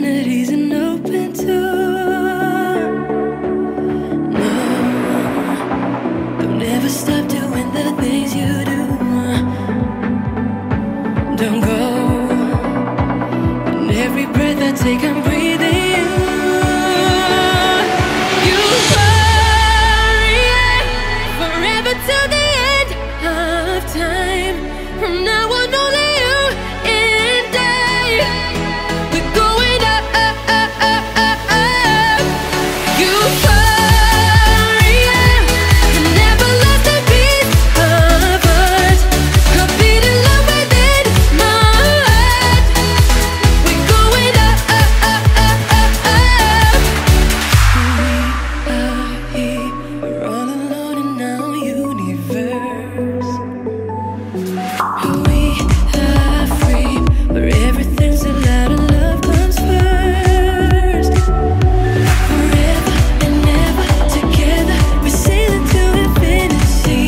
Infinity's an open door. No, don't ever stop doing the things you do. Don't go. And every breath I take, I'm breathing you. You worry, forever till the end of time. From now on, only you and I. We're going up, up, up, up, up, up. You worry, you never lost a beat of us. A beating love within my heart. We're going up, up, up, up, up, up. We are here, we're all alone in our universe. We are free, where everything's allowed and love comes first. Forever and ever together, we're sailing to infinity.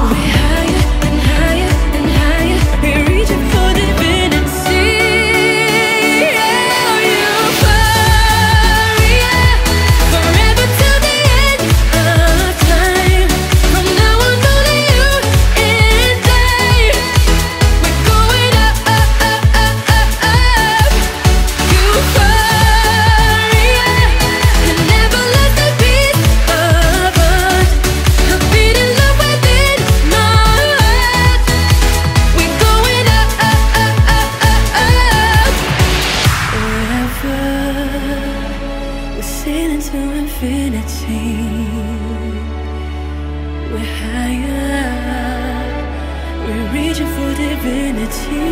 We're higher and higher and higher, we're reaching for divinity. Oh, you worry, forever till the end of time. From now on, only you and I. We're going up, up, up, up, up, up. You worry, you never lost a beat of us. A beating love within my heart. We're going up, up, up, up, up, up. Forever, we're sailing to infinity. We're higher, we're reaching for divinity.